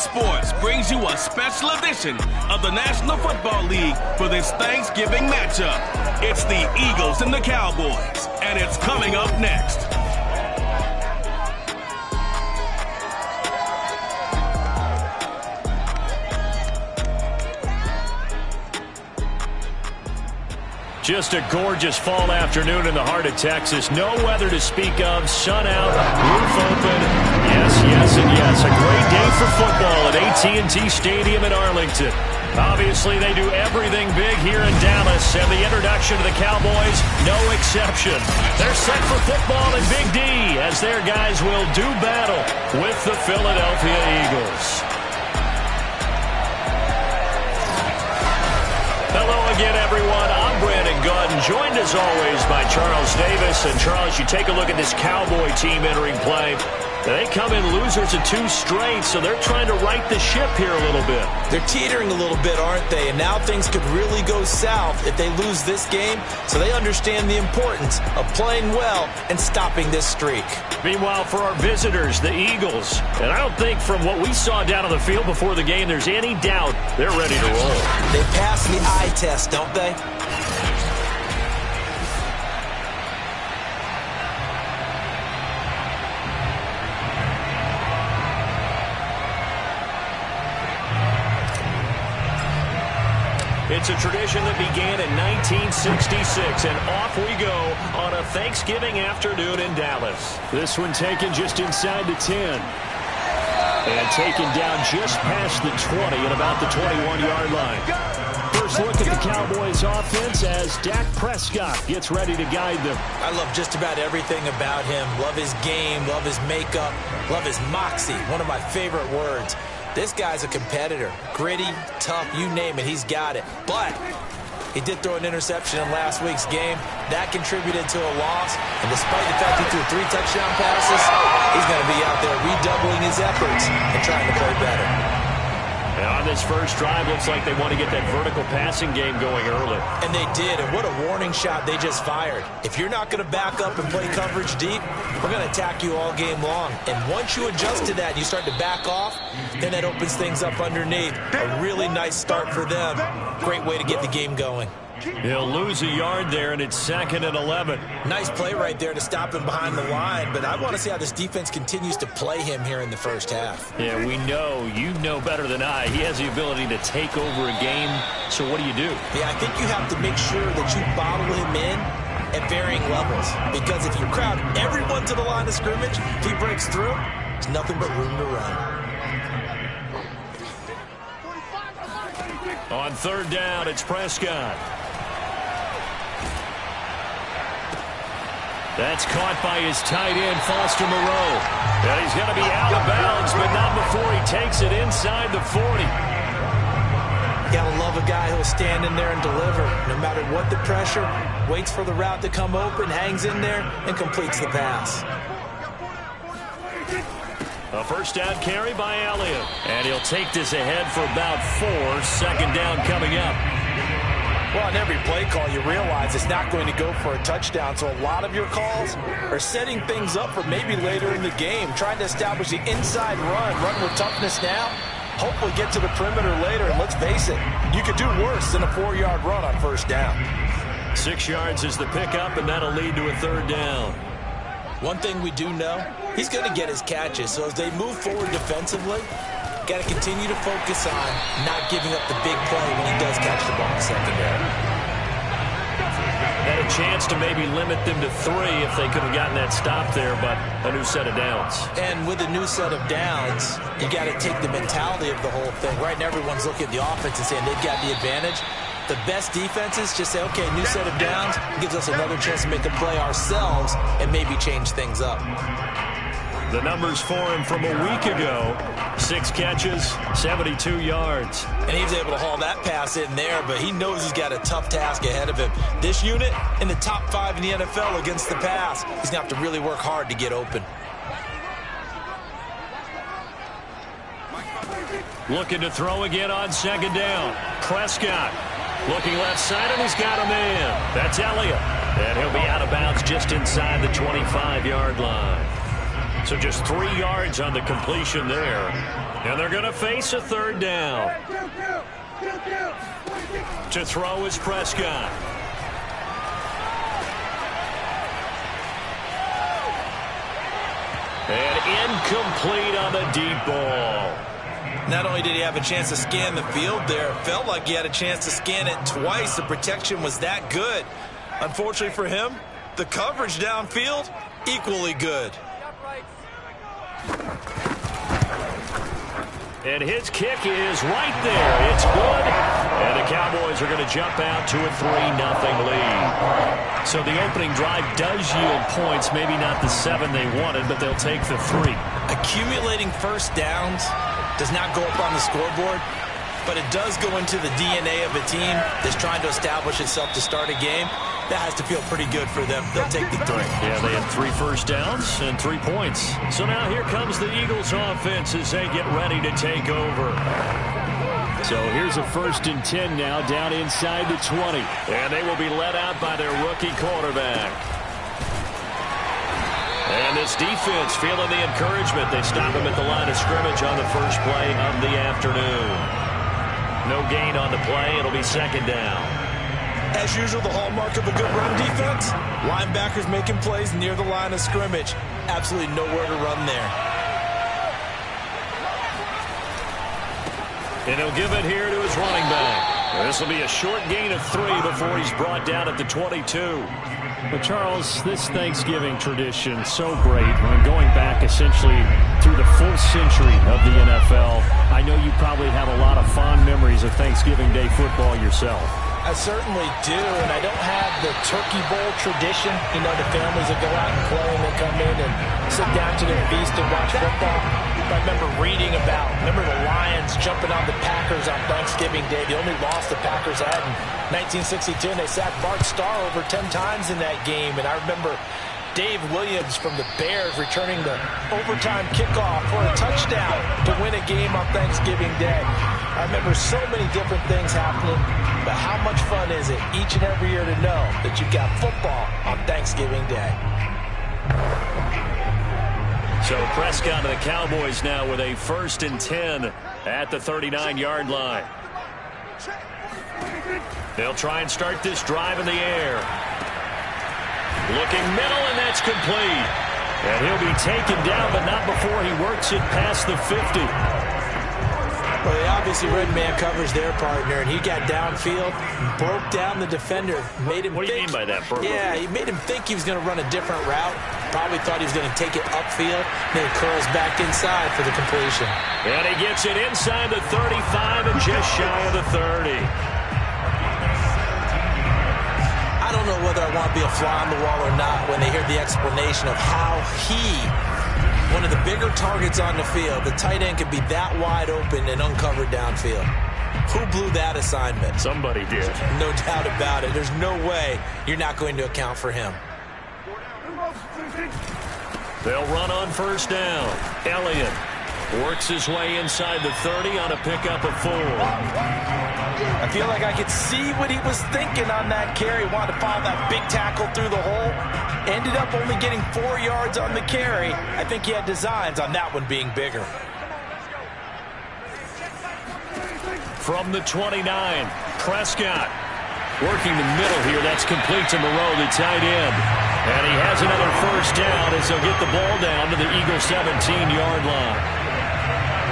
Sports brings you a special edition of the National Football League for this Thanksgiving matchup. It's the Eagles and the Cowboys, and it's coming up next. Just a gorgeous fall afternoon in the heart of Texas. No weather to speak of. Sun out, roof open. Yes, yes, and yes. A great day for football at AT&T Stadium in Arlington. Obviously, they do everything big here in Dallas, and the introduction to the Cowboys, no exception. They're set for football in Big D, as their guys will do battle with the Philadelphia Eagles. Hello again, everyone. I'm Brandon Gordon, joined as always by Charles Davis. And Charles, you take a look at this Cowboy team entering play. They come in losers of 2 straight, so they're trying to right the ship here a little bit. They're teetering a little bit, aren't they? And now things could really go south if they lose this game. So they understand the importance of playing well and stopping this streak. Meanwhile, for our visitors, the Eagles. And I don't think from what we saw down on the field before the game, there's any doubt they're ready to roll. They pass the eye test, don't they? It's a tradition that began in 1966, and off we go on a Thanksgiving afternoon in Dallas. This one taken just inside the 10. And taken down just past the 20 at about the 21-yard line. First look at the Cowboys offense as Dak Prescott gets ready to guide them. I love just about everything about him. Love his game, love his makeup, love his moxie, one of my favorite words. This guy's a competitor. Gritty, tough, you name it, he's got it. But he did throw an interception in last week's game. That contributed to a loss. And despite the fact he threw 3 touchdown passes, he's going to be out there redoubling his efforts and trying to play better. And on this first drive, looks like they want to get that vertical passing game going early. And they did, and what a warning shot they just fired. If you're not going to back up and play coverage deep, we're going to attack you all game long. And once you adjust to that and you start to back off, then that opens things up underneath. A really nice start for them. Great way to get the game going. He'll lose a yard there, and it's 2nd and 11. Nice play right there to stop him behind the line, but I want to see how this defense continues to play him here in the first half. Yeah, we know, you know better than I, he has the ability to take over a game, so what do you do? Yeah, I think you have to make sure that you bottle him in at varying levels, because if you crowd everyone to the line of scrimmage, if he breaks through, there's nothing but room to run. On 3rd down, it's Prescott. That's caught by his tight end, Foster Moreau. And he's going to be out of bounds, but not before he takes it inside the 40. You gotta love a guy who'll stand in there and deliver. No matter what the pressure, waits for the route to come open, hangs in there, and completes the pass. A first down carry by Elliott. And he'll take this ahead for about 4. 2nd down coming up. Well, on every play call, you realize it's not going to go for a touchdown. So a lot of your calls are setting things up for maybe later in the game, trying to establish the inside run with toughness now, hopefully get to the perimeter later. And let's face it, you could do worse than a 4-yard run on first down. 6 yards is the pickup, and that'll lead to a 3rd down. One thing we do know, he's going to get his catches. So as they move forward defensively, got to continue to focus on not giving up the big play when he does catch the ball in secondary. Had a chance to maybe limit them to 3 if they could have gotten that stop there, but a new set of downs. And with a new set of downs, you got to take the mentality of the whole thing. Right now, everyone's looking at the offense and saying they've got the advantage. The best defenses just say, okay, new set of downs, gives us another chance to make a play ourselves and maybe change things up. The numbers for him from a week ago, 6 catches, 72 yards. And he was able to haul that pass in there, but he knows he's got a tough task ahead of him. This unit in the top 5 in the NFL against the pass. He's going to have to really work hard to get open. Looking to throw again on 2nd down. Prescott looking left side, and he's got a man. That's Elliott. And he'll be out of bounds just inside the 25-yard line. So just 3 yards on the completion there. And they're going to face a third down. To throw is Prescott. And incomplete on the deep ball. Not only did he have a chance to scan the field there, it felt like he had a chance to scan it twice. The protection was that good. Unfortunately for him, the coverage downfield, equally good. And his kick is right there. It's good. And the Cowboys are going to jump out to a 3-0 lead. So the opening drive does yield points. Maybe not the 7 they wanted, but they'll take the 3. Accumulating first downs does not go up on the scoreboard, but it does go into the DNA of a team that's trying to establish itself to start a game. That has to feel pretty good for them. They'll take the 3. Yeah, they had 3 first downs and 3 points. So now here comes the Eagles offense as they get ready to take over. So here's a 1st and 10 now down inside the 20. And they will be led out by their rookie quarterback. And this defense feeling the encouragement. They stop him at the line of scrimmage on the first play of the afternoon. No gain on the play. It'll be 2nd down. As usual, the hallmark of a good run defense, linebackers making plays near the line of scrimmage. Absolutely nowhere to run there. And he'll give it here to his running back. This will be a short gain of 3 before he's brought down at the 22. But Charles, this Thanksgiving tradition, so great. When going back essentially through the full century of the NFL, I know you probably have a lot of fond memories of Thanksgiving Day football yourself. I certainly do, and I don't have the Turkey Bowl tradition. You know, the families that go out and play and they come in and sit down to their feast and watch football. I remember reading about, the Lions jumping on the Packers on Thanksgiving Day. The only loss the Packers had in 1962, and they sacked Bart Starr over 10 times in that game. And I remember Dave Williams from the Bears returning the overtime kickoff for a touchdown to win a game on Thanksgiving Day. I remember so many different things happening, but how much fun is it each and every year to know that you've got football on Thanksgiving Day? So Prescott to the Cowboys now with a 1st and 10 at the 39-yard line. They'll try and start this drive in the air. Looking middle, and that's complete. And he'll be taken down, but not before he works it past the 50. Well, they obviously read man coverage their partner, and he got downfield, broke down the defender, made him What do you mean by that, Burger? Yeah, he made him think he was going to run a different route. Probably thought he was going to take it upfield, then it curls back inside for the completion. And he gets it inside the 35 and just shy of the 30. I don't know whether I want to be a fly on the wall or not when they hear the explanation of how one of the bigger targets on the field, the tight end could be that wide open and uncovered downfield. Who blew that assignment? Somebody did. No doubt about it. There's no way you're not going to account for him. They'll run on 1st down. Elliott works his way inside the 30 on a pickup of 4. I feel like I could see what he was thinking on that carry. Wanted to follow that big tackle through the hole. Ended up only getting 4 yards on the carry. I think he had designs on that one being bigger. From the 29, Prescott working the middle here. That's complete to Moreau, the tight end. And he has another 1st down as they'll get the ball down to the Eagles' 17-yard line.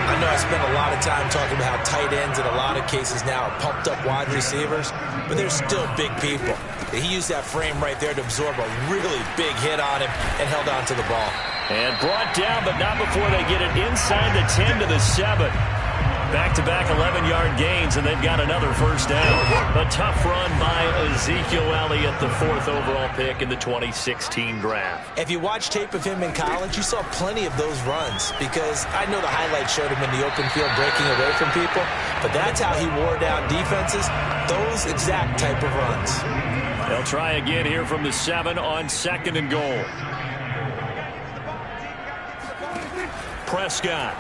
I know I spent a lot of time talking about how tight ends in a lot of cases now are pumped up wide receivers, but they're still big people. He used that frame right there to absorb a really big hit on him and held on to the ball. And brought down, but not before they get it inside the 10 to the 7. Back-to-back 11-yard gains, and they've got another 1st down. A tough run by Ezekiel Elliott, the 4th overall pick in the 2016 draft. If you watch tape of him in college, you saw plenty of those runs because I know the highlights showed him in the open field breaking away from people, but that's how he wore down defenses, those exact type of runs. They'll try again here from the 7 on 2nd and goal. Prescott.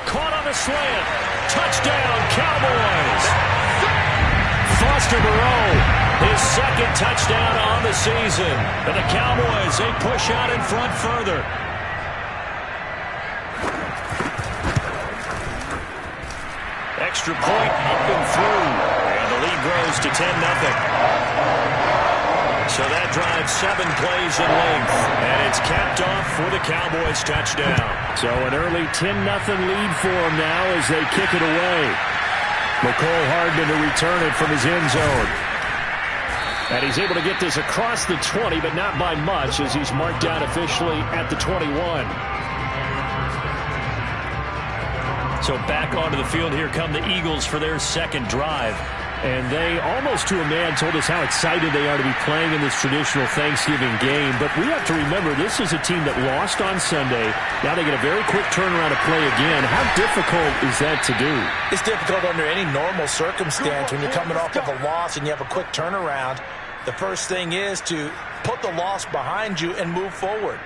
Caught on the slant. Touchdown, Cowboys. Foster Moreau His second touchdown on the season. And the Cowboys, they push out in front further. Extra point up and through. And the lead grows to 10-0. So that drives 7 plays in length. And it's capped off for the Cowboys touchdown. So an early 10-0 lead for them now as they kick it away. McCole Hardman to return it from his end zone. And he's able to get this across the 20, but not by much as he's marked down officially at the 21. So back onto the field here come the Eagles for their second drive. And they, almost to a man, told us how excited they are to be playing in this traditional Thanksgiving game. But we have to remember, this is a team that lost on Sunday. Now they get a very quick turnaround to play again. How difficult is that to do? It's difficult under any normal circumstance when you're coming off of a loss and you have a quick turnaround. The first thing is to put the loss behind you and move forward.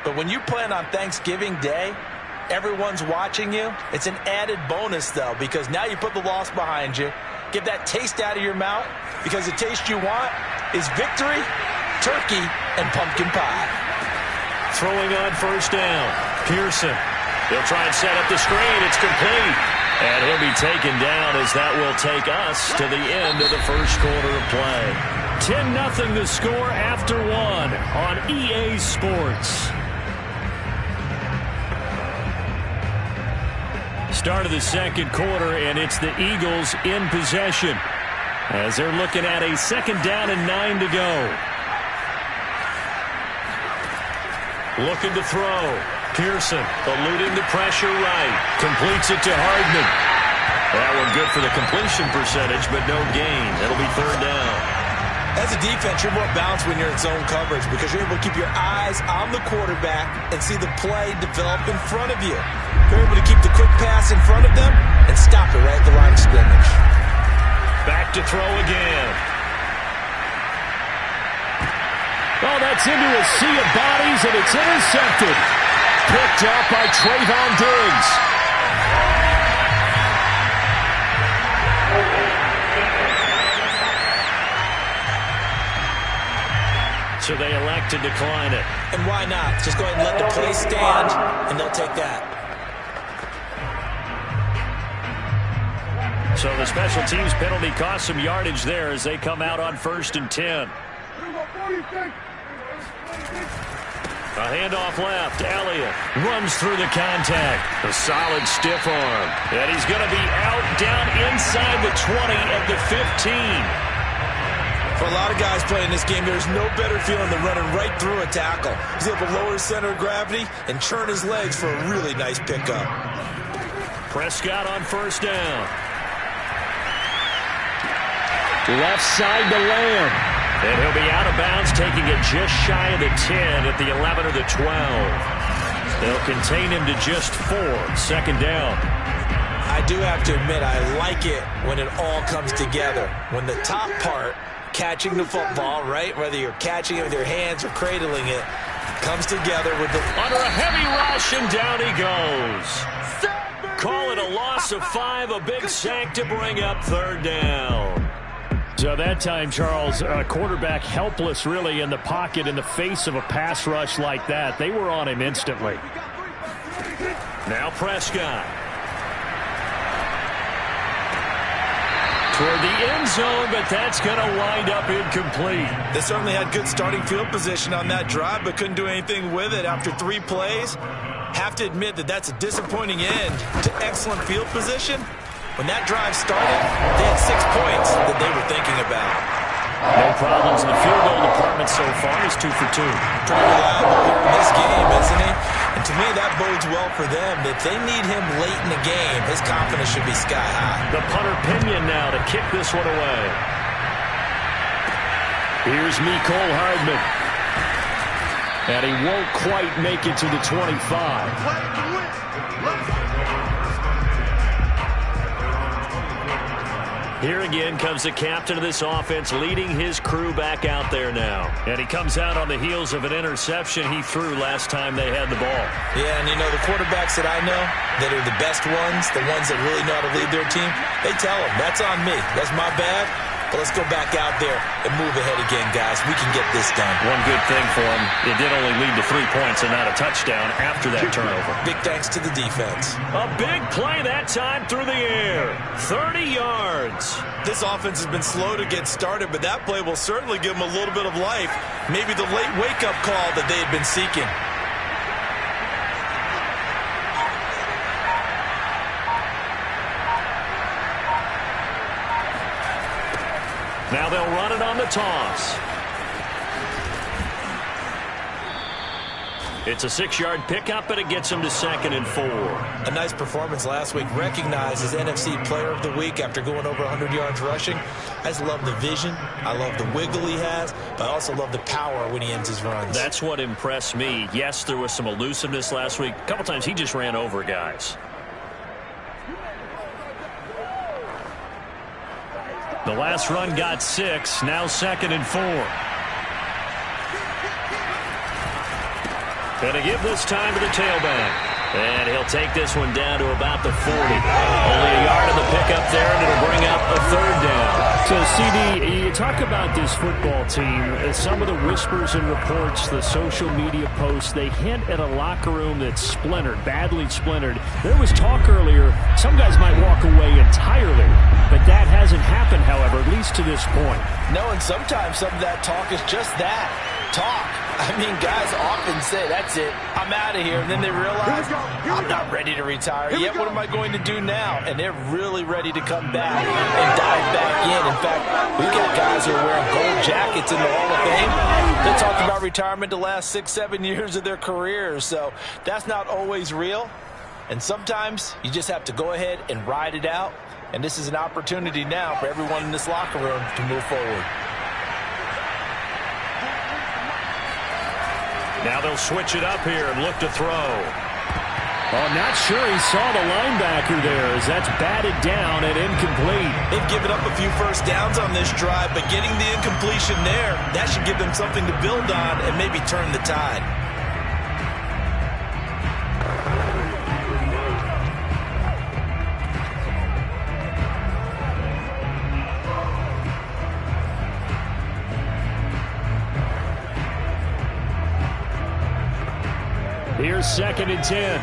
But when you plan on Thanksgiving Day, everyone's watching you. It's an added bonus, though, because now you put the loss behind you. Get that taste out of your mouth, because the taste you want is victory, turkey, and pumpkin pie. Throwing on first down. Pearson. He'll try and set up the screen. It's complete. And he'll be taken down as that will take us to the end of the first quarter of play. 10-0 the score after 1 on EA Sports. Start of the second quarter, and it's the Eagles in possession as they're looking at a second down and 9 to go. Looking to throw. Pearson eluding the pressure right. Completes it to Hardman. That one good for the completion percentage, but no gain. It'll be third down. As a defense, you're more balanced when you're in zone coverage because you're able to keep your eyes on the quarterback and see the play develop in front of you. You're able to keep the quick pass in front of them and stop it right at the line of scrimmage. Back to throw again. Oh, that's into a sea of bodies, and it's intercepted. Picked up by Trayvon Diggs. So they elect to decline it. And why not? Just go ahead and let the play stand, and they'll take that. So the special teams penalty cost some yardage there as they come out on 1st and 10. A handoff left. Elliott runs through the contact. A solid stiff arm. And he's going to be out down inside the 20 at the 15. For a lot of guys playing this game, there's no better feeling than running right through a tackle. He's able to lower his center of gravity and churn his legs for a really nice pickup. Prescott on first down. Left side to Lamb. And he'll be out of bounds, taking it just shy of the 10 at the 11 or the 12. They'll contain him to just 4. Second down. I do have to admit, I like it when it all comes together. When the top part, catching the football, right, whether you're catching it with your hands or cradling it, comes together with the... Under a heavy rush, and down he goes. Call it a loss of 5, a big sack to bring up third down. So that time, Charles, quarterback helpless really in the pocket in the face of a pass rush like that. They were on him instantly. Now Prescott. Toward the end zone, but that's going to wind up incomplete. They certainly had good starting field position on that drive, but couldn't do anything with it after 3 plays. Have to admit that that's a disappointing end to excellent field position. When that drive started, they had 6 points that they were thinking about. No problems in the field goal department so far. He's 2 for 2. Pretty reliable here in this game, isn't he? And to me, that bodes well for them. If they need him late in the game, his confidence should be sky high. The punter Pinion now to kick this one away. Here's Mecole Hardman. And he won't quite make it to the 25. Here again comes the captain of this offense, leading his crew back out there now. And he comes out on the heels of an interception he threw last time they had the ball. Yeah, and you know, the quarterbacks that I know that are the best ones, the ones that really know how to lead their team, they tell them, that's on me. That's my bad. But let's go back out there and move ahead again, guys. We can get this done. One good thing for him, it did only lead to 3 points and not a touchdown after that turnover. Big thanks to the defense. A big play that time through the air. 30 yards. This offense has been slow to get started, but that play will certainly give them a little bit of life. Maybe the late wake-up call that they had been seeking. Now they'll run it on the toss. It's a 6-yard pickup, and it gets them to 2nd and 4. A nice performance last week. Recognized as NFC Player of the Week after going over 100 yards rushing. I just love the vision. I love the wiggle he has. But I also love the power when he ends his runs. That's what impressed me. Yes, there was some elusiveness last week. A couple times he just ran over guys. The last run got 6, now 2nd and 4. Going to give this time to the tailback. And he'll take this one down to about the 40. Only a yard of the pickup there, and it'll bring up a 3rd down. So, CD, you talk about this football team. Some of the whispers and reports, the social media posts, they hint at a locker room that's splintered, badly splintered. There was talk earlier, some guys might walk away entirely. But that hasn't happened, however, at least to this point. No, and sometimes some of that talk is just that, talk. I mean, guys often say, that's it, I'm out of here. And then they realize, I'm not ready to retire yet. What am I going to do now? And they're really ready to come back and dive back in. In fact, we've got guys who are wearing gold jackets in the Hall of Fame. They talked about retirement the last 6, 7 years of their careers. So that's not always real. And sometimes you just have to go ahead and ride it out. And this is an opportunity now for everyone in this locker room to move forward. Now they'll switch it up here and look to throw. Oh, not sure he saw the linebacker there as that's batted down and incomplete. They've given up a few first downs on this drive, but getting the incompletion there, that should give them something to build on and maybe turn the tide. Here's 2nd and 10.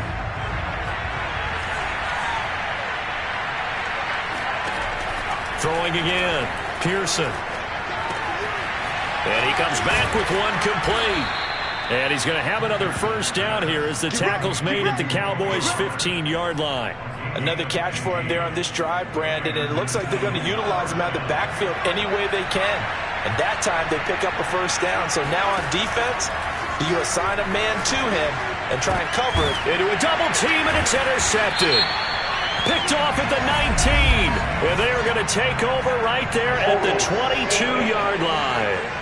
Throwing again. Pearson. And he comes back with one complete. And he's going to have another first down here as the tackle's made at the Cowboys' 15-yard line. Another catch for him there on this drive, Brandon. And it looks like they're going to utilize him out of the backfield any way they can. And that time they pick up a first down. So now on defense, do you assign a man to him and try and cover it? Into a double team, and it's intercepted. Picked off at the 19. And they are going to take over right there at the 22-yard line.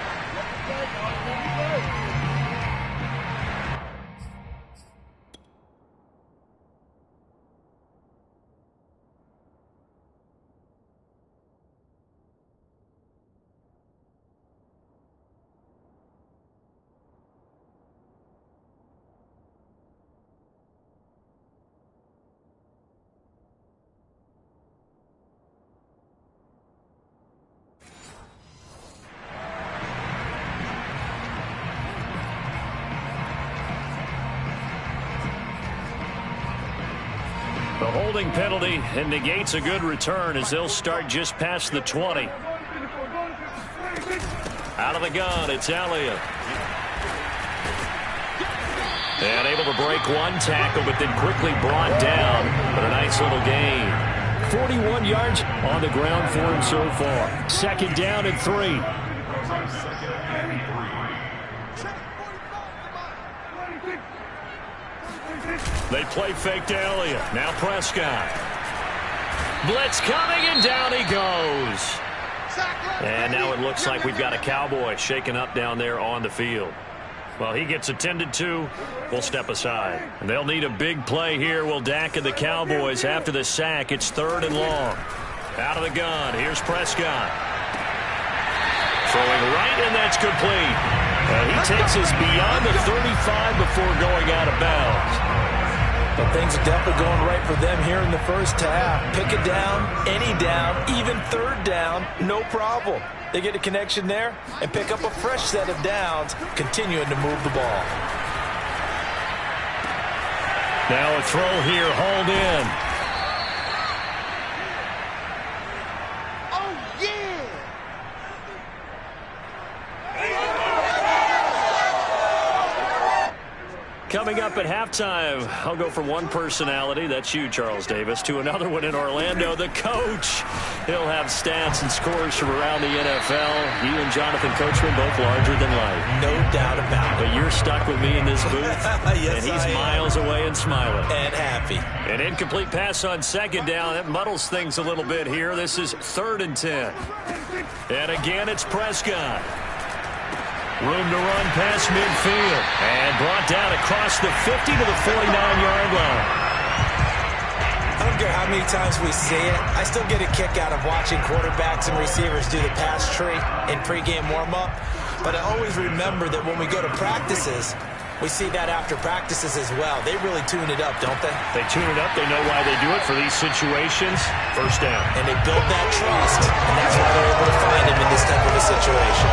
The holding penalty and negates a good return as they'll start just past the 20. Out of the gun, it's Elliott. And able to break one tackle, but then quickly brought down. But a nice little gain. 41 yards on the ground for him so far. 2nd down and 3. They play fake to Elliott. Now Prescott. Blitz coming, and down he goes. And now it looks like we've got a Cowboy shaken up down there on the field. Well, he gets attended to. We'll step aside. And they'll need a big play here. Will Dak and the Cowboys after the sack. It's 3rd and long. Out of the gun. Here's Prescott. Throwing right, and that's complete. He takes us beyond the 35 before going out of bounds. But things are definitely going right for them here in the first half. Pick a down, any down, even third down, no problem. They get a connection there and pick up a fresh set of downs, continuing to move the ball. Now a throw here, hauled in. Coming up at halftime, I'll go from one personality, that's you, Charles Davis, to another one in Orlando, the coach. He'll have stats and scores from around the NFL. You and Jonathan Coachman both larger than life. No doubt about it. But you're stuck with me in this booth, yes, and he's miles away and smiling. And happy. An incomplete pass on second down. That muddles things a little bit here. This is 3rd and 10. And again, it's Prescott. Room to run past midfield. And brought down across the 50 to the 49-yard line. I don't care how many times we see it. I still get a kick out of watching quarterbacks and receivers do the pass tree in pregame warm-up. But I always remember that when we go to practices, we see that after practices as well. They really tune it up, don't they? They tune it up. They know why they do it for these situations. First down. And they build that trust, and that's why they're able to find him in this type of a situation.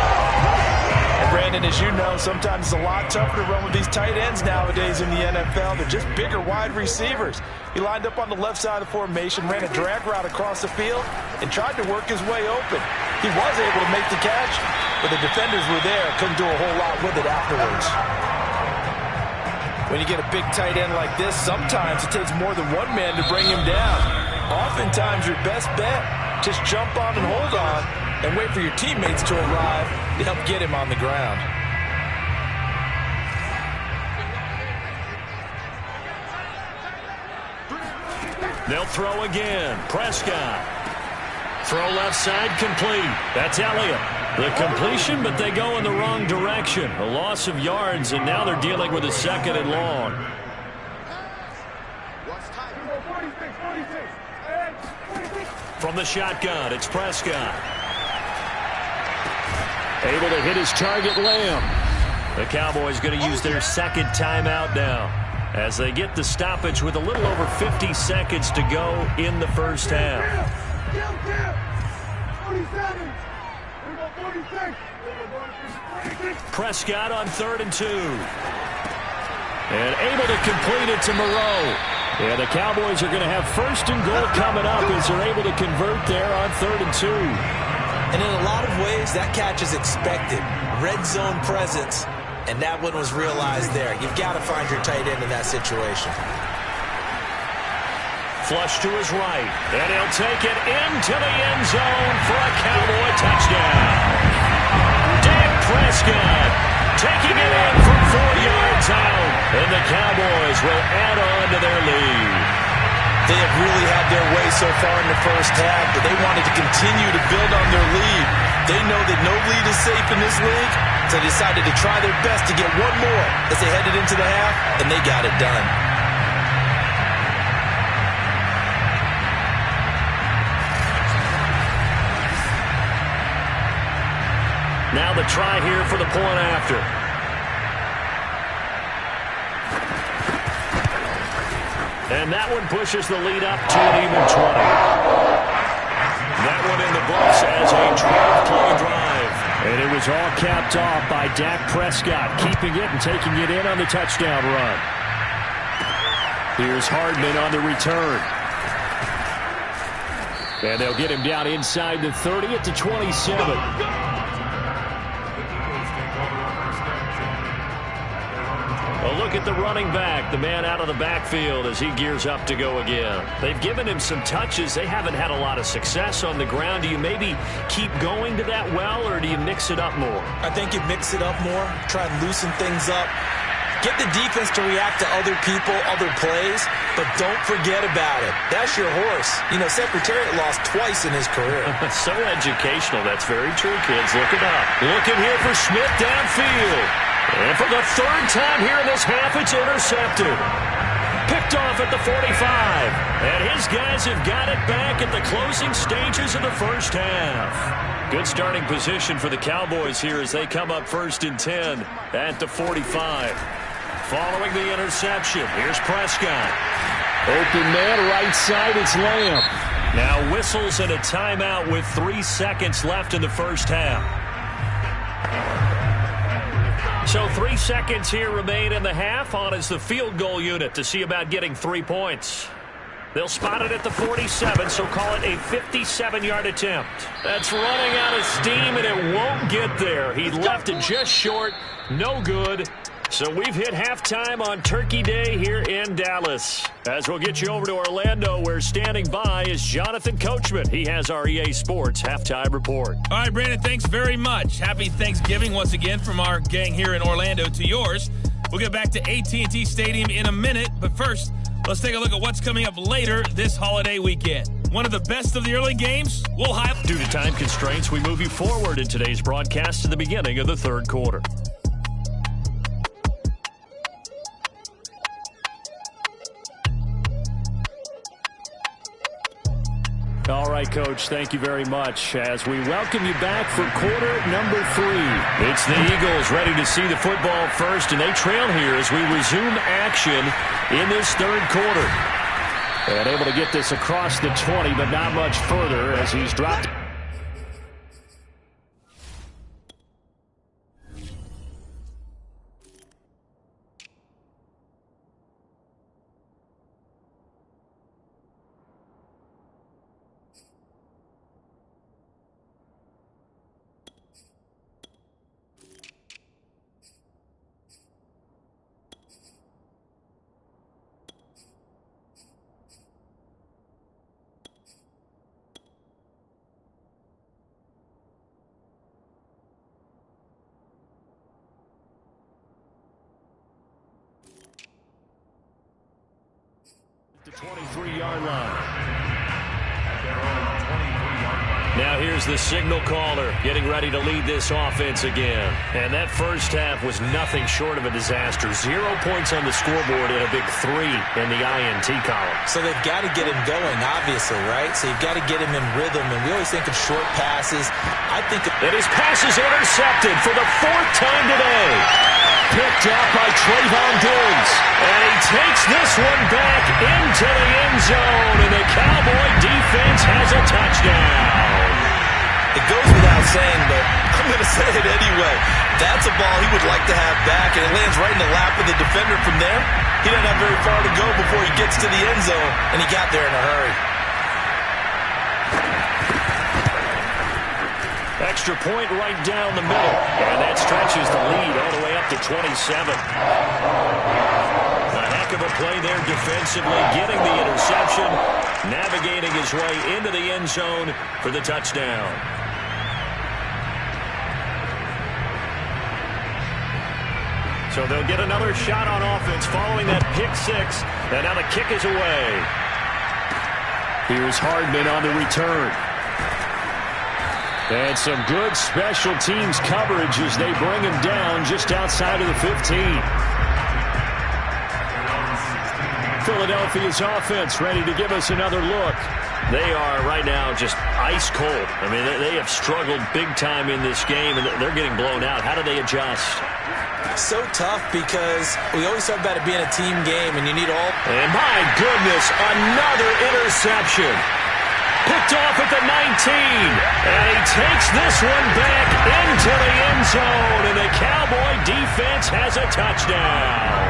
And Brandon, as you know, sometimes it's a lot tougher to run with these tight ends nowadays in the NFL. They're just bigger wide receivers. He lined up on the left side of the formation, ran a drag route across the field, and tried to work his way open. He was able to make the catch, but the defenders were there, couldn't do a whole lot with it afterwards. When you get a big tight end like this, sometimes it takes more than one man to bring him down. Oftentimes, your best bet, just jump on and hold on and wait for your teammates to arrive to help get him on the ground. They'll throw again. Prescott. Throw left side, complete. That's Elliott. The completion, but they go in the wrong direction. A loss of yards, and now they're dealing with a 2nd and long. From the shotgun, it's Prescott. Able to hit his target, Lamb. The Cowboys going to use their 2nd timeout now as they get the stoppage with a little over 50 seconds to go in the first half. Prescott on 3rd and 2. And able to complete it to Moreau. Yeah, the Cowboys are going to have 1st and goal coming up as they're able to convert there on 3rd and 2. And in a lot of ways, that catch is expected. Red zone presence, and that one was realized there. You've got to find your tight end in that situation. Flush to his right, and he'll take it into the end zone for a Cowboy touchdown. Dak Prescott taking it in from 4 yards out, and the Cowboys will add on to their lead. They have really had their way so far in the first half, but they wanted to continue to build on their lead. They know that no lead is safe in this league, so they decided to try their best to get one more as they headed into the half, and they got it done. Now the try here for the point after. And that one pushes the lead up to an even 20. That one in the books as a 12-play drive. And it was all capped off by Dak Prescott, keeping it and taking it in on the touchdown run. Here's Hardman on the return. And they'll get him down inside the 30 at the 27. A look at the running back, the man out of the backfield as he gears up to go again. They've given him some touches. They haven't had a lot of success on the ground. Do you maybe keep going to that well, or do you mix it up more? I think you mix it up more, try and loosen things up. Get the defense to react to other people, other plays, but don't forget about it. That's your horse. You know, Secretariat lost twice in his career. So educational. That's very true, kids. Look it up. Looking here for Smith downfield. And for the 3rd time here in this half, it's intercepted. Picked off at the 45. And his guys have got it back at the closing stages of the first half. Good starting position for the Cowboys here as they come up 1st and 10 at the 45. Following the interception, here's Prescott. Open man, right side, it's Lamb. Now whistles and a timeout with 3 seconds left in the first half. So 3 seconds here remain in the half. On is the field goal unit to see about getting 3 points. They'll spot it at the 47, so call it a 57-yard attempt. That's running out of steam, and it won't get there. He left it just short. No good. So we've hit halftime on Turkey Day here in Dallas. As we'll get you over to Orlando, where standing by is Jonathan Coachman. He has our EA Sports halftime report. All right, Brandon, thanks very much. Happy Thanksgiving once again from our gang here in Orlando to yours. We'll get back to AT&T Stadium in a minute, but first, let's take a look at what's coming up later this holiday weekend. One of the best of the early games, we'll highlight. Due to time constraints, we move you forward in today's broadcast to the beginning of the third quarter. All right, Coach, thank you very much as we welcome you back for quarter number 3. It's the Eagles ready to see the football first, and they trail here as we resume action in this third quarter. And able to get this across the 20, but not much further as he's dropped. The 23-yard line. Now here's the signal caller getting ready to lead this offense again. And that first half was nothing short of a disaster. 0 points on the scoreboard and a big 3 in the INT column. So they've got to get him going, obviously, right? So you've got to get him in rhythm. And we always think of short passes. I think that his pass is intercepted for the 4th time today. Picked up by Trayvon Diggs. And he takes this one back into the end zone. And the Cowboy defense has a touchdown. It goes without saying, but I'm going to say it anyway. That's a ball he would like to have back, and it lands right in the lap of the defender from there. He doesn't have very far to go before he gets to the end zone, and he got there in a hurry. Extra point right down the middle, and that stretches the lead all the way up to 27. A heck of a play there defensively, getting the interception, navigating his way into the end zone for the touchdown. So they'll get another shot on offense following that pick 6, and now the kick is away. Here's Hardman on the return. And some good special teams coverage as they bring him down just outside of the 15. Philadelphia's offense ready to give us another look. They are right now just ice cold. I mean, they have struggled big time in this game, and they're getting blown out. How do they adjust? So tough because we always talk about it being a team game, and you need all. And my goodness, another interception. Picked off at the 19. And he takes this one back into the end zone, and the Cowboy defense has a touchdown.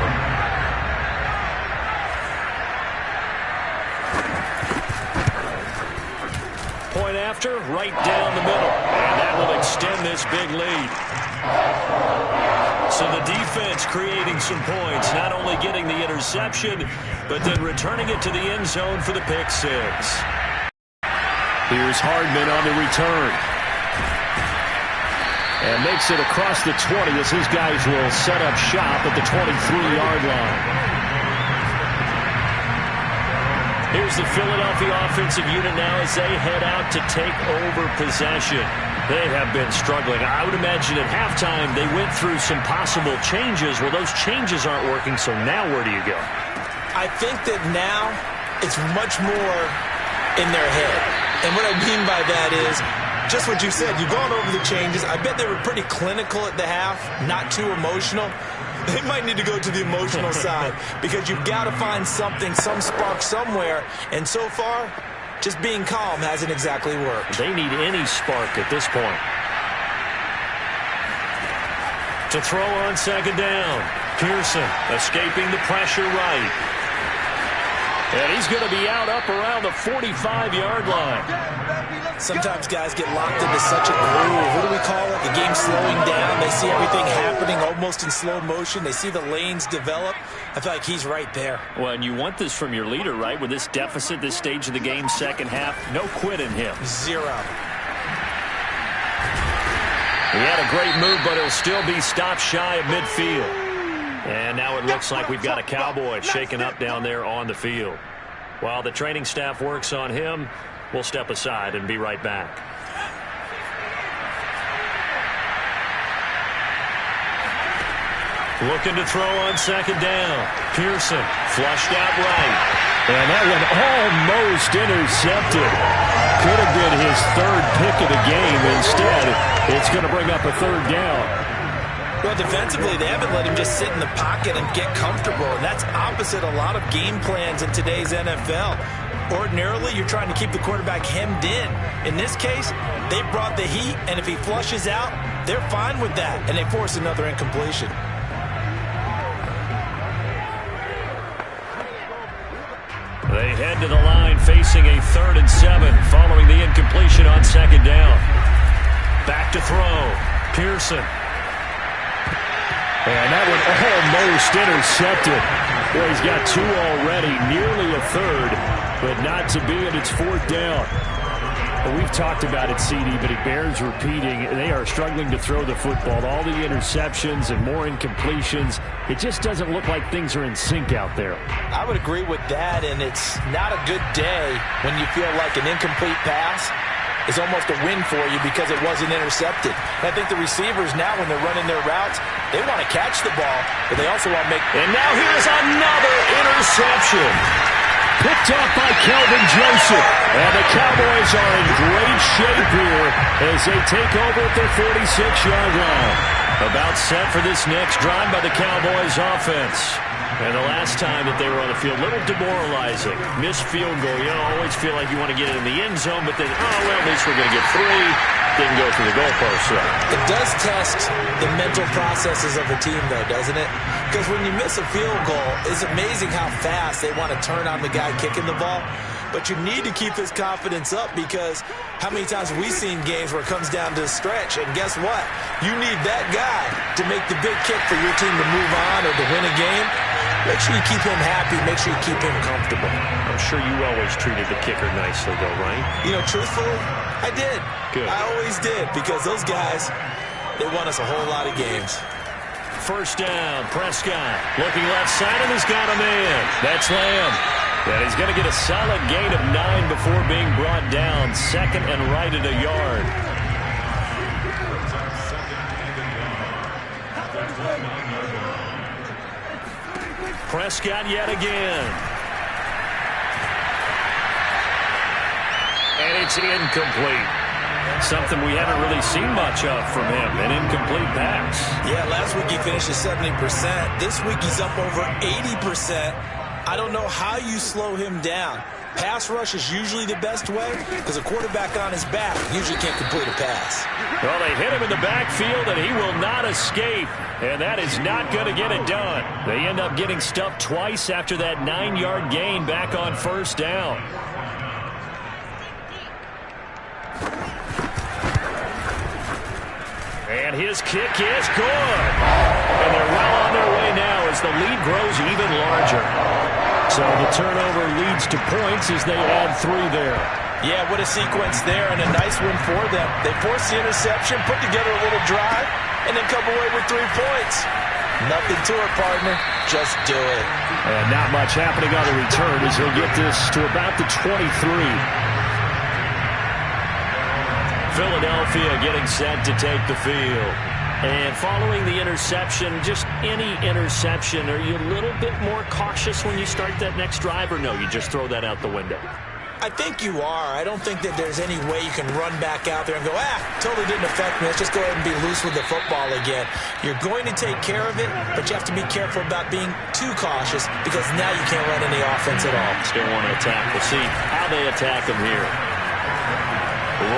Point after, right down the middle. And that will extend this big lead. So the defense creating some points, not only getting the interception, but then returning it to the end zone for the pick 6. Here's Hardman on the return. And makes it across the 20 as his guys will set up shop at the 23-yard line. Here's the Philadelphia offensive unit now as they head out to take over possession. They have been struggling. I would imagine at halftime they went through some possible changes. Well, those changes aren't working, so now where do you go? I think that now it's much more in their head. And what I mean by that is just what you said. You've gone over the changes. I bet they were pretty clinical at the half, not too emotional. they might need to go to the emotional side because you've got to find something, some spark somewhere. And so far, just being calm hasn't exactly worked. They need any spark at this point. To throw on second down. Pearson escaping the pressure right. And he's going to be out up around the 45-yard line. Sometimes guys get locked into such a groove. What do we call it? The game slowing down. They see everything happening almost in slow motion. They see the lanes develop. I feel like he's right there. Well, and you want this from your leader, right? With this deficit, this stage of the game, second half, no quit in him. Zero. He had a great move, but he'll still be stopped shy of midfield. And now it looks like we've got a Cowboy shaken up down there on the field. While the training staff works on him, we'll step aside and be right back. Looking to throw on second down. Pearson flushed out right. And that one almost intercepted. Could have been his third pick of the game. Instead, it's going to bring up a third down. Well, defensively, they haven't let him just sit in the pocket and get comfortable, and that's opposite a lot of game plans in today's NFL. Ordinarily, you're trying to keep the quarterback hemmed in. In this case, they brought the heat, and if he flushes out, they're fine with that, and they force another incompletion. They head to the line facing a 3rd and 7 following the incompletion on second down. Back to throw. Pearson. And that one almost intercepted. Boy, he's got 2 already, nearly a third, but not to be, and it's 4th down. Well, we've talked about it, CD, but it bears repeating. They are struggling to throw the football. All the interceptions and more incompletions. It just doesn't look like things are in sync out there. I would agree with that, and it's not a good day when you feel like an incomplete pass is almost a win for you because it wasn't intercepted. And I think the receivers now, when they're running their routes, they want to catch the ball, but they also want to make... And now here's another interception. Picked off by Kelvin Joseph. And the Cowboys are in great shape here as they take over at their 46-yard line. About set for this next drive by the Cowboys offense. And the last time that they were on the field, a little demoralizing. Missed field goal. You always feel like you want to get it in the end zone, but then, well, at least we're going to get 3. Didn't go through the goalpost, though. It does test the mental processes of a team, though, doesn't it? Because when you miss a field goal, it's amazing how fast they want to turn on the guy kicking the ball. But you need to keep his confidence up because how many times have we seen games where it comes down to the stretch, and guess what? You need that guy to make the big kick for your team to move on or to win a game. Make sure you keep him happy. Make sure you keep him comfortable. I'm sure you always treated the kicker nicely, though, right? You know, truthfully, I did. Good. I always did because those guys, they won us a whole lot of games. First down, Prescott looking left side and he's got a man. That's Lamb. And he's going to get a solid gain of 9 before being brought down. 2nd and right at a yard. Prescott yet again. And it's incomplete. Something we haven't really seen much of from him, an incomplete pass. Yeah, last week he finished at 70%. This week he's up over 80%. I don't know how you slow him down. Pass rush is usually the best way because a quarterback on his back usually can't complete a pass. Well, they hit him in the backfield, and he will not escape. And that is not going to get it done. They end up getting stuffed twice after that 9-yard gain back on first down. And his kick is good. And they're well on their way now as the lead grows even larger. So the turnover leads to points as they add 3 there. Yeah, what a sequence there and a nice one for them. They force the interception, put together a little drive, and then come away with 3 points. Nothing to it, partner. Just do it. And not much happening on the return as he'll get this to about the 23. Philadelphia getting set to take the field. And following the interception, just any interception, are you a little bit more cautious when you start that next drive, or no, you just throw that out the window? I think you are. I don't think that there's any way you can run back out there and go, totally didn't affect me. Let's just go ahead and be loose with the football again. You're going to take care of it, but you have to be careful about being too cautious because now you can't run any offense at all. Still want to attack. We'll see how they attack him here.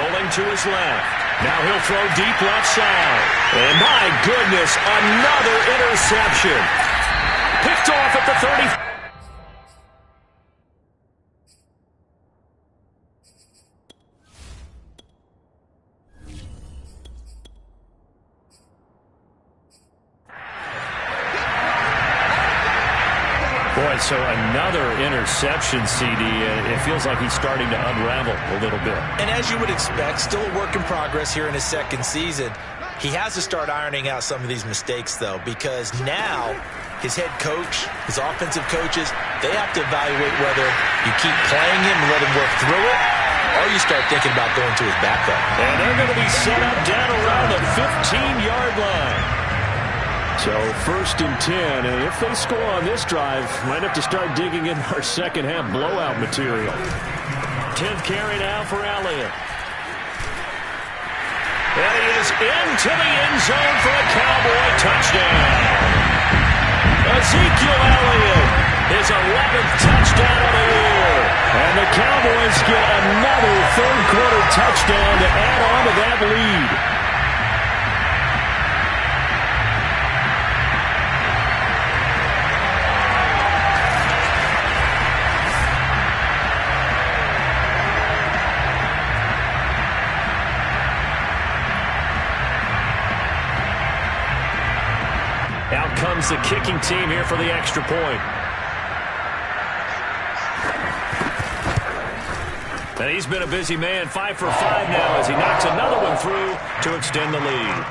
Rolling to his left. Now he'll throw deep left side. And my goodness, another interception. Picked off at the 30. Boy, so another interception, CD. It feels like he's starting to unravel a little bit. And as you would expect, still a work in progress here in his second season. He has to start ironing out some of these mistakes, though, because now his head coach, his offensive coaches, they have to evaluate whether you keep playing him and let him work through it, or you start thinking about going to his backup. And they're going to be set up down around the 15-yard line. So 1st and 10, and if they score on this drive, might have to start digging in our second half blowout material. 10th carry now for Elliott. And he is into the end zone for a Cowboy touchdown. Ezekiel Elliott, his 11th touchdown of the year. And the Cowboys get another third-quarter touchdown to add on to that lead. Out comes the kicking team here for the extra point. And he's been a busy man, 5 for 5 now as he knocks another one through to extend the lead.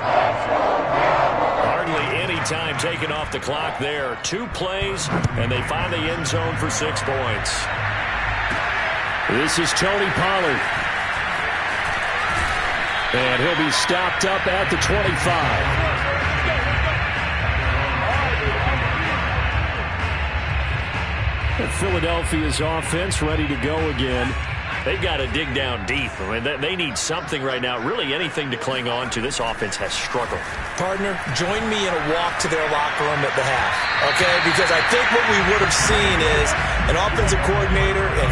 Hardly any time taken off the clock there. 2 plays, and they find the end zone for 6 points. This is Tony Pollard. And he'll be stopped up at the 25. Philadelphia's offense ready to go again. They've got to dig down deep. I mean, they need something right now, really anything to cling on to. This offense has struggled. Partner, join me in a walk to their locker room at the half, okay? Because I think what we would have seen is an offensive coordinator and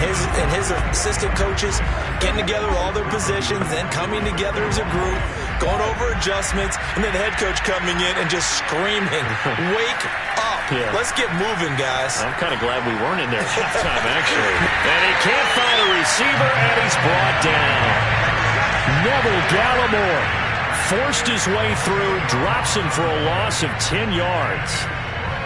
his assistant coaches getting together all their positions, then coming together as a group, going over adjustments, and then the head coach coming in and just screaming, wake up. Yeah. Let's get moving, guys. I'm kind of glad we weren't in there at halftime, actually. And he can't find a receiver, and he's brought down. Neville Gallimore forced his way through, drops him for a loss of 10 yards.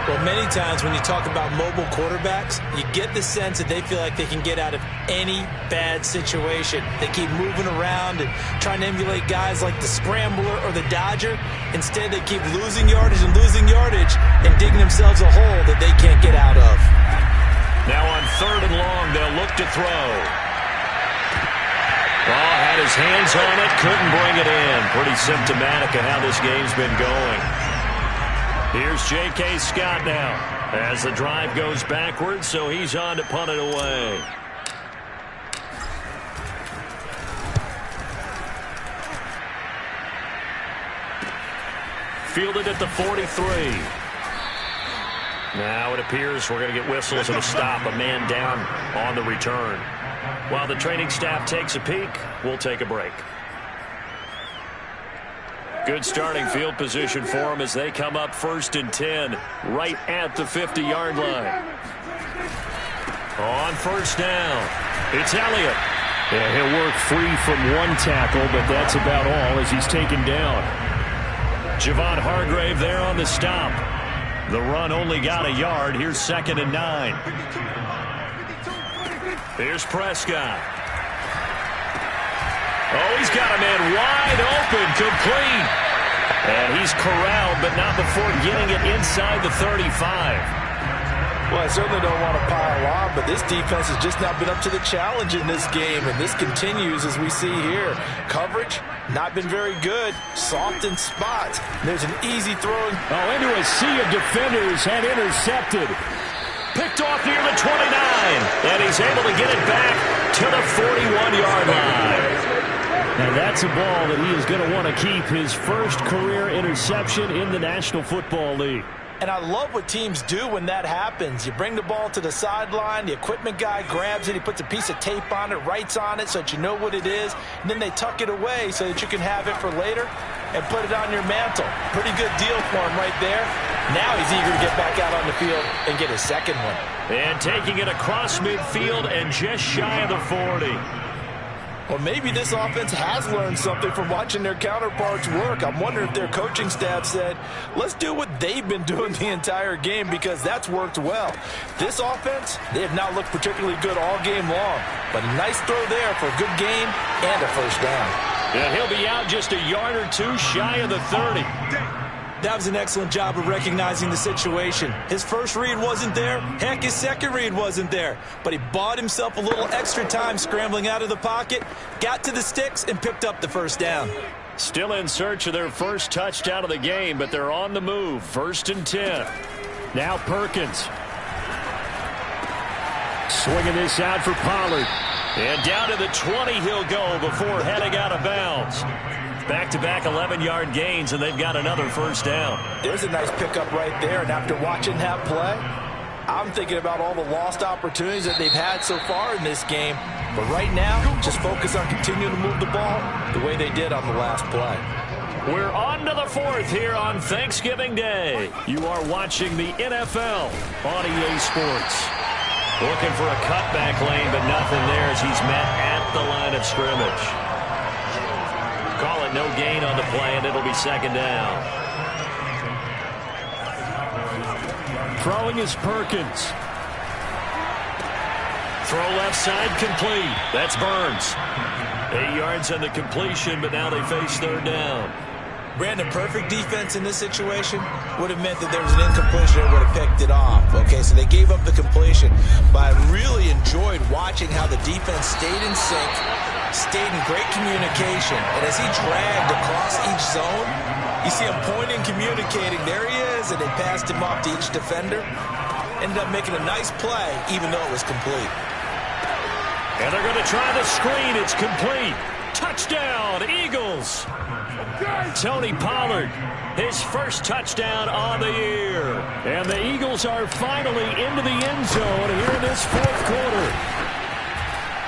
Well, many times when you talk about mobile quarterbacks, you get the sense that they feel like they can get out of any bad situation. They keep moving around and trying to emulate guys like the Scrambler or the Dodger. Instead, they keep losing yardage and digging themselves a hole that they can't get out of. Now on 3rd and long, they'll look to throw. Oh, had his hands on it, couldn't bring it in. Pretty symptomatic of how this game's been going. Here's J.K. Scott now as the drive goes backwards, so he's on to punt it away. Fielded at the 43. Now it appears we're going to get whistles and a stop, a man down on the return. While the training staff takes a peek, we'll take a break. Good starting field position for them as they come up 1st and 10 right at the 50-yard line. On 1st down, it's Elliott. Yeah, he'll work free from one tackle, but that's about all as he's taken down. Javon Hargrave there on the stop. The run only got a yard. Here's 2nd and 9. Here's Prescott. Oh, he's got a man wide open, complete. And he's corralled, but not before getting it inside the 35. Well, I certainly don't want to pile on, but this defense has just not been up to the challenge in this game, and this continues as we see here. Coverage, not been very good. Soft in spots. There's an easy throw. Oh, into a sea of defenders and intercepted. Picked off near the 29. And he's able to get it back to the 41-yard line. And that's a ball that he is going to want to keep, his first career interception in the National Football League. And I love what teams do when that happens. You bring the ball to the sideline, the equipment guy grabs it, he puts a piece of tape on it, writes on it so that you know what it is, and then they tuck it away so that you can have it for later and put it on your mantle. Pretty good deal for him right there. Now he's eager to get back out on the field and get his second one. And taking it across midfield and just shy of the 40. Well, maybe this offense has learned something from watching their counterparts work. I'm wondering if their coaching staff said, let's do what they've been doing the entire game, because that's worked well. This offense, they have not looked particularly good all game long, but a nice throw there for a good gain and a first down. And he'll be out just a yard or two shy of the 30. That was an excellent job of recognizing the situation. His first read wasn't there. Heck, his second read wasn't there. But he bought himself a little extra time scrambling out of the pocket, got to the sticks, and picked up the first down. Still in search of their first touchdown of the game, but they're on the move. 1st and 10. Now Perkins. Swinging this out for Pollard. And down to the 20 he'll go before heading out of bounds. Back-to-back 11-yard gains, and they've got another first down. There's a nice pickup right there, and after watching that play, I'm thinking about all the lost opportunities that they've had so far in this game. But right now, just focus on continuing to move the ball the way they did on the last play. We're on to the 4th here on Thanksgiving Day. You are watching the NFL on EA Sports. Looking for a cutback lane, but nothing there as he's met at the line of scrimmage. Call it no gain on the play, and it'll be second down. Throwing is Perkins. Throw left side complete. That's Burns. 8 yards on the completion, but now they face third down. Brandon, perfect defense in this situation would have meant that there was an incompletion and would have picked it off. Okay, so they gave up the completion, but I really enjoyed watching how the defense stayed in sync, stayed in great communication, and as he dragged across each zone, you see him pointing, communicating. There he is, and they passed him off to each defender. Ended up making a nice play, even though it was complete. And they're going to try the screen. It's complete. Touchdown, Eagles. Tony Pollard, his first touchdown on the year. And the Eagles are finally into the end zone here in this 4th quarter.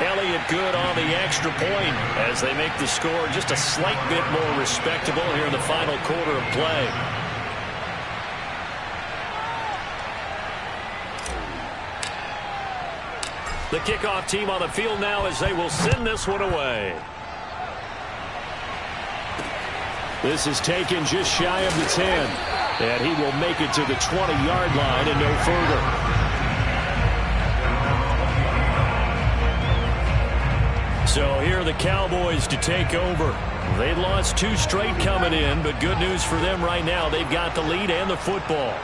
Elliott good on the extra point as they make the score just a slight bit more respectable here in the final quarter of play. The kickoff team on the field now as they will send this one away. This is taken just shy of the 10. And he will make it to the 20-yard line and no further. So here are the Cowboys to take over. They lost 2 straight coming in, but good news for them right now. They've got the lead and the football.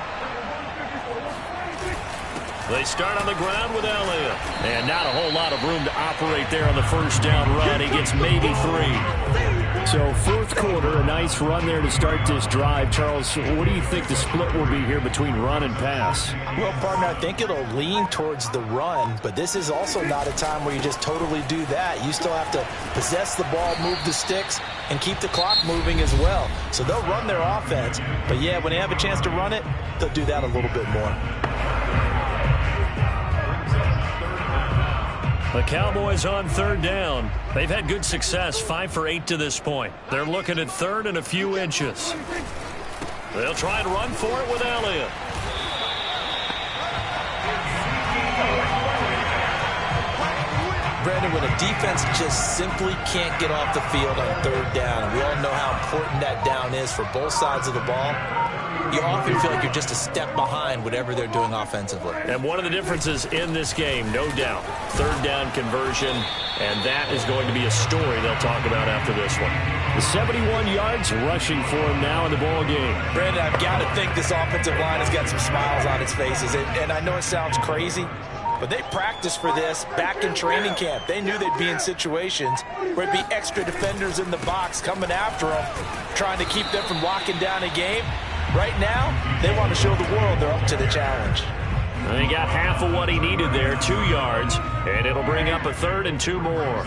They start on the ground with Elliott. And not a whole lot of room to operate there on the first down run. He gets maybe 3. So 4th quarter, a nice run there to start this drive. Charles, what do you think the split will be here between run and pass? Well, partner, I think it'll lean towards the run, but this is also not a time where you just totally do that. You still have to possess the ball, move the sticks, and keep the clock moving as well. So they'll run their offense, but yeah, when they have a chance to run it, they'll do that a little bit more. The Cowboys on 3rd down. They've had good success, 5 for 8 to this point. They're looking at 3rd and a few inches. They'll try and run for it with Elliott. Brandon, when a defense just simply can't get off the field on 3rd down, and we all know how important that down is for both sides of the ball, you often feel like you're just a step behind whatever they're doing offensively. And one of the differences in this game, no doubt, 3rd down conversion, and that is going to be a story they'll talk about after this one. The 71 yards rushing for him now in the ball game. Brandon, I've got to think this offensive line has got some smiles on its faces, and I know it sounds crazy, but they practiced for this back in training camp. They knew they'd be in situations where it'd be extra defenders in the box coming after them, trying to keep them from locking down a game. Right now, they want to show the world they're up to the challenge. And he got half of what he needed there, 2 yards, and it'll bring up a 3rd and 2 more.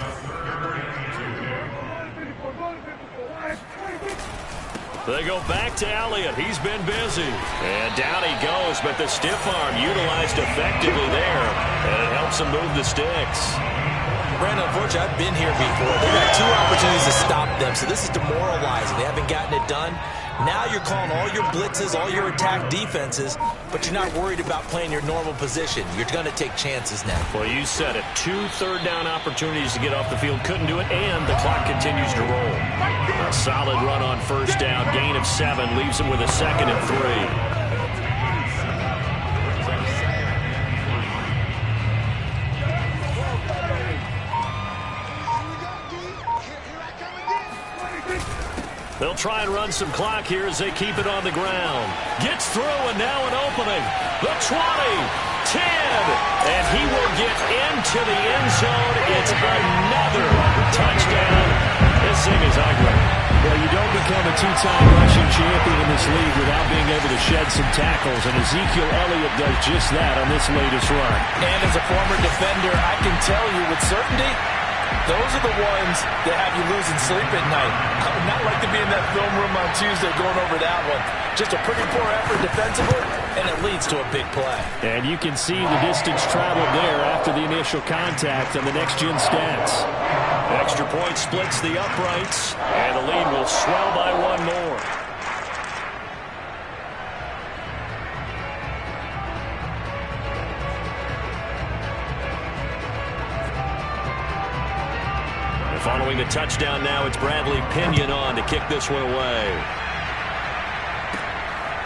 They go back to Elliott. He's been busy. And down he goes, but the stiff arm utilized effectively there, and it helps him move the sticks. Brandon, unfortunately, I've been here before. They've had 2 opportunities to stop them, so this is demoralizing. They haven't gotten it done. Now you're calling all your blitzes, all your attack defenses, but you're not worried about playing your normal position. You're going to take chances now. Well, you said it. 2 third-down opportunities to get off the field. Couldn't do it, and the clock continues to roll. A solid run on first down. Gain of 7 leaves him with a 2nd and 3. They'll try and run some clock here as they keep it on the ground. Gets through, and now an opening. The 20, 10, and he will get into the end zone. It's another touchdown. This thing is ugly. Well, you don't become a 2-time rushing champion in this league without being able to shed some tackles, and Ezekiel Elliott does just that on this latest run. And as a former defender, I can tell you with certainty, those are the ones that have you losing sleep at night. I would not like to be in that film room on Tuesday going over that one. Just a pretty poor effort defensively, and it leads to a big play. And you can see the distance traveled there after the initial contact on the next-gen stats. Extra point splits the uprights, and the lead will swell by 1 more. Following the touchdown now, it's Bradley Pinion on to kick this one away.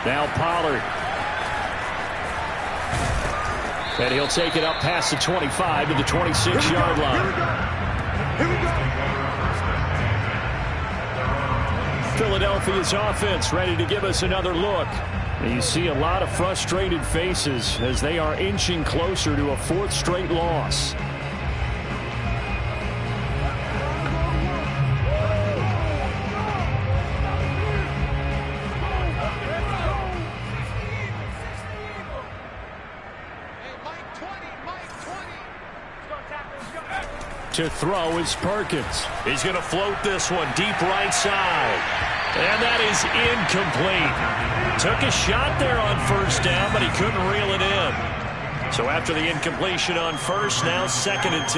Now Pollard. And he'll take it up past the 25 to the 26-yard line. Philadelphia's offense ready to give us another look. And you see a lot of frustrated faces as they are inching closer to a 4th straight loss. To throw is Perkins. He's going to float this one deep right side. And that is incomplete. Took a shot there on first down, but he couldn't reel it in. So after the incompletion on first, now 2nd and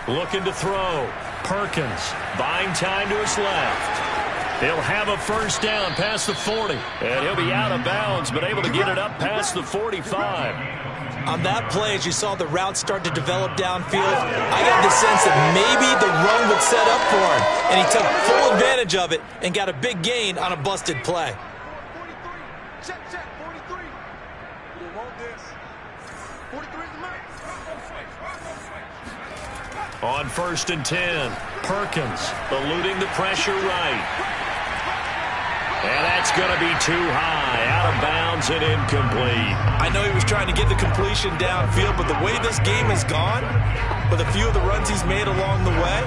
10. Looking to throw. Perkins buying time to his left. He'll have a first down past the 40. And he'll be out of bounds, but able to get it up past the 45. On that play, as you saw the route start to develop downfield, I got the sense that maybe the run would set up for him, and he took full advantage of it and got a big gain on a busted play. 43. Check, 43. You want this. 43 is the mark. On 1st and 10, Perkins eluding the pressure right. And that's going to be too high, out of bounds and incomplete. I know he was trying to get the completion downfield, but the way this game has gone, with a few of the runs he's made along the way,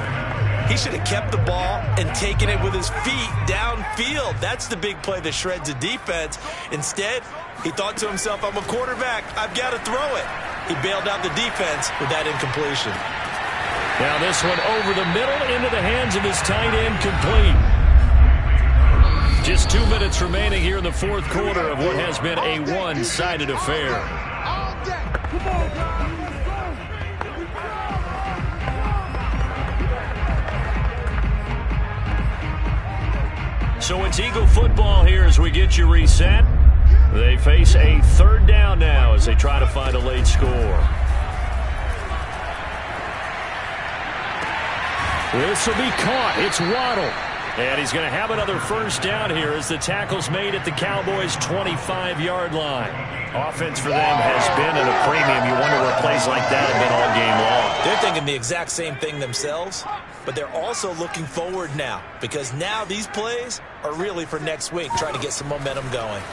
he should have kept the ball and taken it with his feet downfield. That's the big play that shreds a defense. Instead, he thought to himself, I'm a quarterback, I've got to throw it. He bailed out the defense with that incompletion. Now this one over the middle into the hands of his tight end, complete. Just 2 minutes remaining here in the 4th quarter of what has been a one-sided affair. So it's Eagle football here as we get you reset. They face a 3rd down now as they try to find a late score. This will be caught. It's Waddle. And he's going to have another first down here as the tackle's made at the Cowboys' 25-yard line. Offense for them has been at a premium. You wonder where plays like that have been all game long. They're thinking the exact same thing themselves, but they're also looking forward now because now these plays are really for next week, trying to get some momentum going.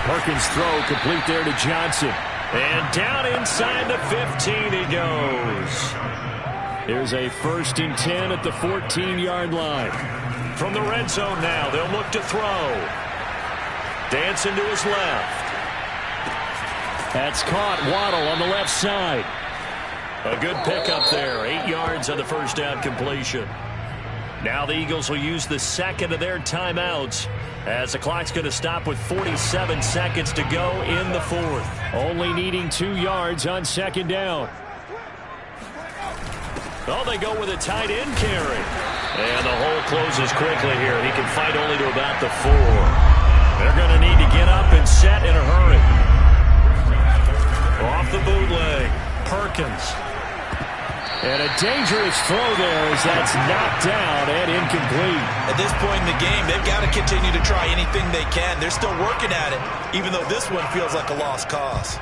Perkins' throw complete there to Johnson. And down inside the 15 he goes. There's a 1st and 10 at the 14-yard line. From the red zone now, they'll look to throw. Dancing to his left. That's caught. Waddle on the left side. A good pickup there. 8 yards on the first down completion. Now the Eagles will use the second of their timeouts as the clock's going to stop with 47 seconds to go in the fourth. Only needing 2 yards on second down. Oh, they go with a tight end carry. And the hole closes quickly here. He can fight only to about the 4. They're going to need to get up and set in a hurry. Off the bootleg. Perkins. And a dangerous throw there as that's knocked down and incomplete. At this point in the game, they've got to continue to try anything they can. They're still working at it, even though this one feels like a lost cause.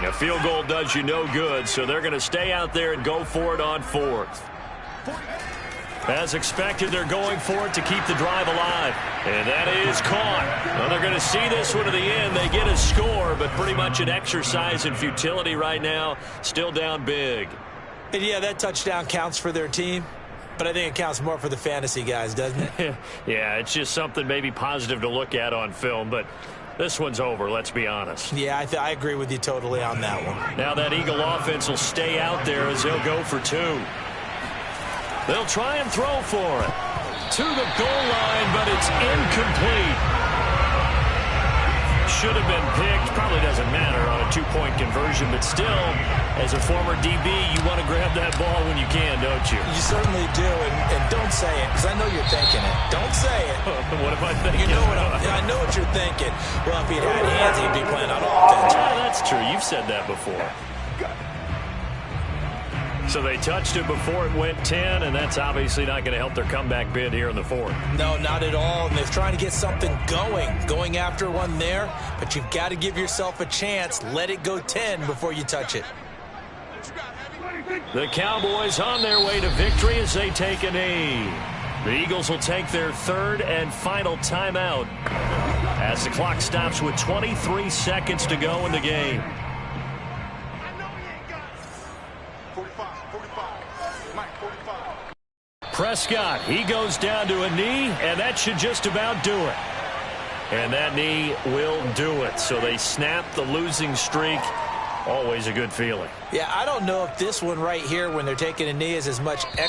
A field goal does you no good, so they're going to stay out there and go for it on fourth. As expected, they're going for it to keep the drive alive. And that is caught. Well, they're going to see this one to the end. They get a score, but pretty much an exercise in futility right now. Still down big. And yeah, that touchdown counts for their team, but I think it counts more for the fantasy guys, doesn't it? Yeah, it's just something maybe positive to look at on film, but this one's over, let's be honest. Yeah, I agree with you totally on that one. Now that Eagle offense will stay out there as they'll go for 2. They'll try and throw for it. To the goal line, but it's incomplete. Should have been picked. Probably doesn't matter on a 2-point conversion, but still, as a former DB, you want to grab that ball when you can, don't you? You certainly do, and don't say it, because I know you're thinking it. Don't say it. What am I thinking? You know I know what you're thinking. Well, if he'd had hands, he'd be playing on offense. Yeah, that's true. You've said that before. So they touched it before it went 10, and that's obviously not going to help their comeback bid here in the fourth. No, not at all. And they're trying to get something going after one there. But you've got to give yourself a chance. Let it go 10 before you touch it. The Cowboys on their way to victory as they take a knee. The Eagles will take their third and final timeout as the clock stops with 23 seconds to go in the game. Prescott, he goes down to a knee, and that should just about do it. And that knee will do it. So they snap the losing streak. Always a good feeling. Yeah, I don't know if this one right here, when they're taking a knee, is as much